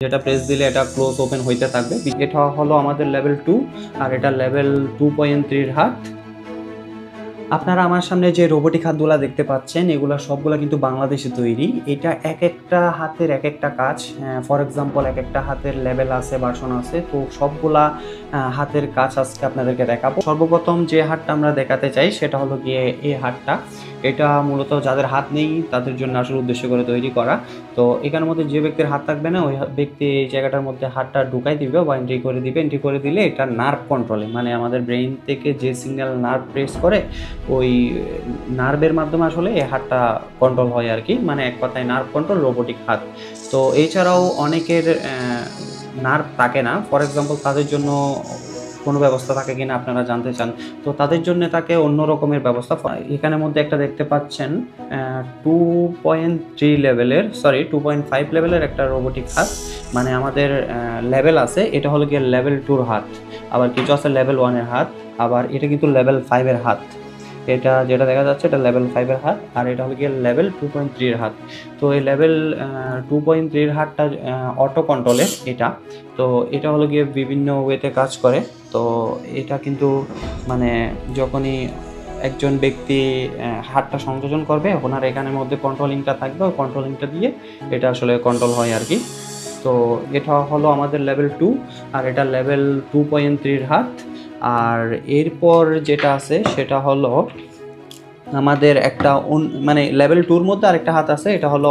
যেটা প্রেস দিলে এটা ক্লোজ ওপেন হইতে থাকবে। এটা হলো আমাদের লেভেল 2 আর এটা লেভেল 2.3 এর হাত। আপনারা আমার সামনে যে রোবটিক হাতগুলা দেখতে পাচ্ছেন এগুলা সবগুলা কিন্তু বাংলাদেশে তৈরি। এটা একেকটা হাতের একেকটা কাজ। ফর এক্সাম্পল একেকটা হাতের লেভেল আছে, ভার্সন আছে। তো সবগুলা হাতের কাজ আজকে আপনাদেরকে দেখাবো। সর্বপ্রথম যে হাতটা আমরা দেখাতে চাই সেটা হলো গিয়ে এই হাতটা। এটা মূলত যাদের হাত নেই তাদের জন্য আসলে উদ্দেশ্য করে তৈরি করা। তো এখানের মধ্যে যে ব্যক্তির হাত থাকবে না ওই ব্যক্তি এই জায়গাটার মধ্যে হাতটা ঢুকাই দিবে বা এন্ট্রি করে দিবে। এন্ট্রি করে দিলে এটা নার্ভ কন্ট্রোলে, মানে আমাদের ব্রেইন থেকে যে সিগন্যাল নার্ভ প্রেস করে ওই নার্ভের মাধ্যমে আসলে এই হাতটা কন্ট্রোল হয় আর কি। মানে এক কথায় নার্ভ কন্ট্রোল রোবটিক হাত। তো এছাড়াও অনেকের নার্ভ থাকে না। ফর এক্সাম্পল তাদের জন্য কোনো ব্যবস্থা থাকে কিনা আপনারা জানতে চান, তো তাদের জন্য থাকে অন্য রকমের ব্যবস্থা। এখানের মধ্যে একটা দেখতে পাচ্ছেন 2.3 লেভেলের, সরি 2.5 লেভেলের একটা রোবটিক হাত। মানে আমাদের লেভেল আছে, এটা হলো গিয়ে লেভেল 2 হাত, আবার কিছু আছে লেভেল 1 এর হাত, আবার এটা কিন্তু লেভেল 5 এর হাত। এটা যেটা দেখা যাচ্ছে এটা লেভেল 5 এর হাত, আর এটা হলো গিয়ে লেভেল 2.3 এর হাত। তো এই লেভেল 2.3 এর হাতটা অটো কন্ট্রোলের এটা। তো এটা হলো গিয়ে বিভিন্ন ওয়েতে কাজ করে। তো এটা কিন্তু মানে যখনই একজন ব্যক্তি হাতটা সংযোজন করবে ওনার এখানের মধ্যে কন্ট্রোলিংটা থাকবে, ওই কন্ট্রোলিংটা দিয়ে এটা আসলে কন্ট্রোল হয় আর কি। তো এটা হলো আমাদের লেভেল 2 আর এটা লেভেল 2.3 এর হাত। আর এরপর যেটা আছে সেটা হলো আমাদের একটা মানে লেভেল 2 এর মধ্যে আরেকটা হাত আছে, এটা হলো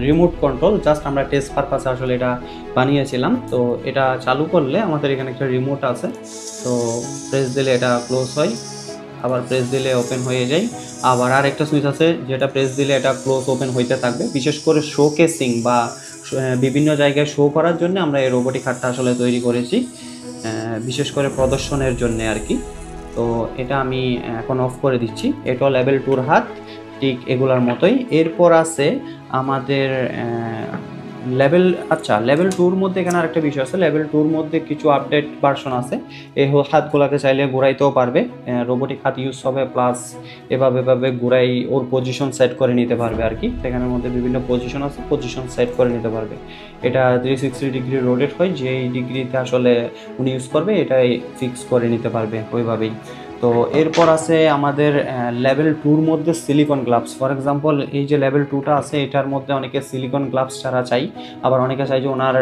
রিমোট কন্ট্রোল। জাস্ট আমরা টেস্ট পারপাসে আসলে এটা বানিয়েছিলাম। তো এটা চালু করলে আমাদের এখানে একটা রিমোট আছে। তো প্রেস দিলে এটা ক্লোজ হয়, আবার প্রেস দিলে ওপেন হয়ে যায়। আবার আরেকটা সুইচ আছে যেটা প্রেস দিলে এটা ক্লোজ ওপেন হইতে থাকবে। বিশেষ করে শোকেসিং বা বিভিন্ন জায়গায় শো করার জন্য আমরা এই রোবটিক হাতটা আসলে তৈরি করেছি, বিশেষ করে প্রদর্শনের জন্য আর কি। তো এটা আমি এখন অফ করে দিচ্ছি। এটাও লেভেল 2 হাত, ঠিক এগুলার মতোই। এরপর আছে আমাদের লেভেল, আচ্ছা লেভেল 2 এর মধ্যে এখানে আরেকটা বিষয় আছে। লেভেল 2 এর মধ্যে কিছু আপডেট ভার্সন আছে। এই হাতগুলোকে চাইলে ঘুরাইতেও পারবে, রোবটিক হাত ইউজ হবে, প্লাস এভাবে ঘুরাই ওর পজিশন সেট করে নিতে পারবে আর কি। সেখানের মধ্যে বিভিন্ন পজিশন আছে, পজিশন সেট করে নিতে পারবে। এটা 360 ডিগ্রি রোটেট হয়, যেই ডিগ্রিতে আসলে উনি ইউজ করবে এটাই ফিক্স করে নিতে পারবে ওইভাবেই। তো এরপর আছে আমাদের লেভেল 2 এর মধ্যে সিলিকন গ্লাভস। ফর এক্সাম্পল এই যে লেভেল 2টা আছে এটার মধ্যে অনেকে সিলিকন গ্লাভস ছাড়া চাই, আবার অনেকে চাই যে ওনার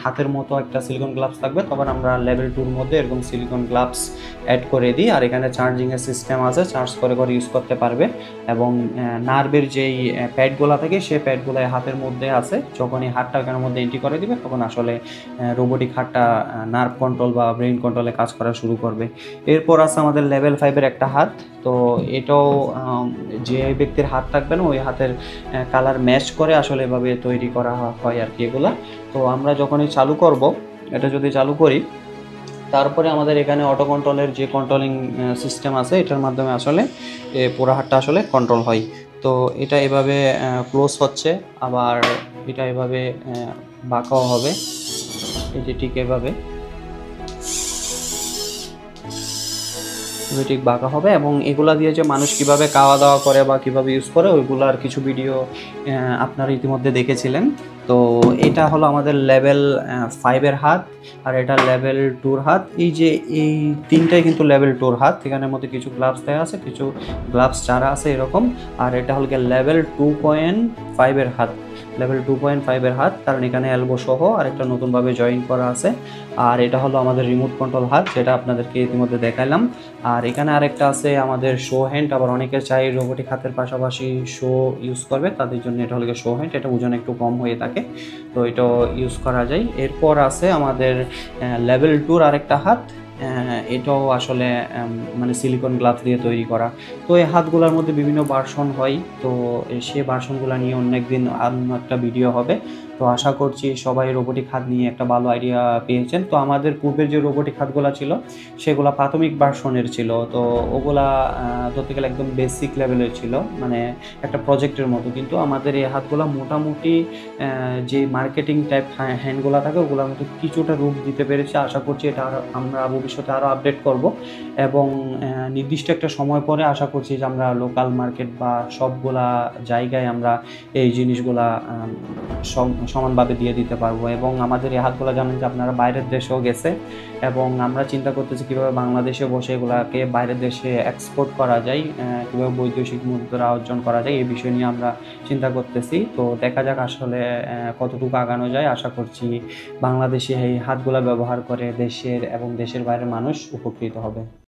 হাতের মতো একটা সিলিকন গ্লাভস থাকবে। তখন আমরা লেভেল 2 এর মধ্যে এরকম সিলিকন গ্লাভস অ্যাড করে দিই। আর এখানে চার্জিংয়ের সিস্টেম আছে, চার্জ করে ইউজ করতে পারবে। এবং নার্ভের যেই প্যাডগুলো থাকে সেই প্যাডগুলো হাতের মধ্যে আছে, যখন এই হাতটা এখানের মধ্যে এন্ট্রি করে দিবে তখন আসলে রোবটিক হাতটা নার্ভ কন্ট্রোল বা ব্রেইন কন্ট্রোলে কাজ করা শুরু করবে। এরপর আছে আমাদের লেভেল 5 এর একটা হাত। তো এটাও যে ব্যক্তির হাত থাকবে না ওই হাতের কালার ম্যাচ করে আসলে এভাবে তৈরি করা হয় আর কি এগুলা। তো আমরা যখনই চালু করব, এটা যদি চালু করি তারপরে আমাদের এখানে অটো কন্ট্রোলের যে কন্ট্রোলিং সিস্টেম আছে এটার মাধ্যমে আসলে পুরো হাতটা আসলে কন্ট্রোল হয়। তো এটা এভাবে ক্লোজ হচ্ছে, আবার এটা এভাবে বাঁকাও হবে, এই যে ঠিক এভাবে ঠিক বাঁকা হবে। এবং এগুলা দিয়ে যে মানুষ কিভাবে খাওয়া দাওয়া করে বা কিভাবে ইউজ করে ওইগুলার কিছু ভিডিও আপনারা ইতিমধ্যে দেখেছিলেন। তো এটা হলো আমাদের লেভেল 5 এর হাত, আর এটা লেভেল 2 এর হাত। এই যে এই তিনটাই কিন্তু লেভেল 2 এর হাত। এখানের মধ্যে কিছু গ্লাভস দেওয়া আছে, কিছু গ্লাভস ছাড়া আছে এরকম। আর এটা হলো লেভেল 2.5 এর হাত, লেভেল 2.5 এর হাত, কারণ এখানে এলবো সহ আরেকটা নতুনভাবে জয়েন করা আছে। আর এটা হলো আমাদের রিমোট কন্ট্রোল হাত, যেটা আপনাদেরকে ইতিমধ্যে দেখাইলাম। আর এখানে আরেকটা আছে আমাদের শো হ্যান্ড। আবার অনেকে চাই রোবটিক হাতের পাশাপাশি শো ইউজ করবে, তাদের জন্য এটা হলো শো হ্যান্ড, এটা ওজন একটু কম হয়ে থাকে, তো এটাও ইউজ করা যায়। এরপর আছে আমাদের লেভেল 2 আরেকটা হাত। এটাও আসলে মানে সিলিকন গ্লাভস দিয়ে তৈরি করা। তো এই হাতগুলোর মধ্যে বিভিন্ন ভার্সন হয়, তো সে ভার্সনগুলো নিয়ে অন্য একদিন অন্য একটা ভিডিও হবে। তো আশা করছি সবাই রোবটিক হাত নিয়ে একটা ভালো আইডিয়া পেয়েছেন। তো আমাদের পূর্বের যে রোবটিক হাতগুলো ছিল সেগুলো প্রাথমিক ভার্সনের ছিল। তো ওগুলা ধরতে গেলে একদম বেসিক লেভেলের ছিল, মানে একটা প্রজেক্টের মতো। কিন্তু আমাদের এই হাতগুলো মোটামুটি যে মার্কেটিং টাইপ হ্যান্ডগুলো থাকে ওগুলোর মতো কিছুটা রূপ দিতে পেরেছে। আশা করছি এটা আমরা ভবিষ্যতে আরও আপডেট করব, এবং নির্দিষ্ট একটা সময় পরে আশা করছি যে আমরা লোকাল মার্কেট বা সবগুলা জায়গায় আমরা এই জিনিসগুলা সমানভাবে দিয়ে দিতে পারবো। এবং আমাদের এই হাতগুলো জানেন যে আপনারা বাইরের দেশেও গেছে, এবং আমরা চিন্তা করতেছি কীভাবে বাংলাদেশে বসে এগুলাকে বাইরের দেশে এক্সপোর্ট করা যায়, কীভাবে বৈদেশিক মুদ্রা অর্জন করা যায়, এই বিষয় নিয়ে আমরা চিন্তা করতেছি। তো দেখা যাক আসলে কতটুকু আগানো যায়। আশা করছি বাংলাদেশে এই হাতগুলা ব্যবহার করে দেশের এবং দেশের বাইরের মানুষ উপকৃত হবে।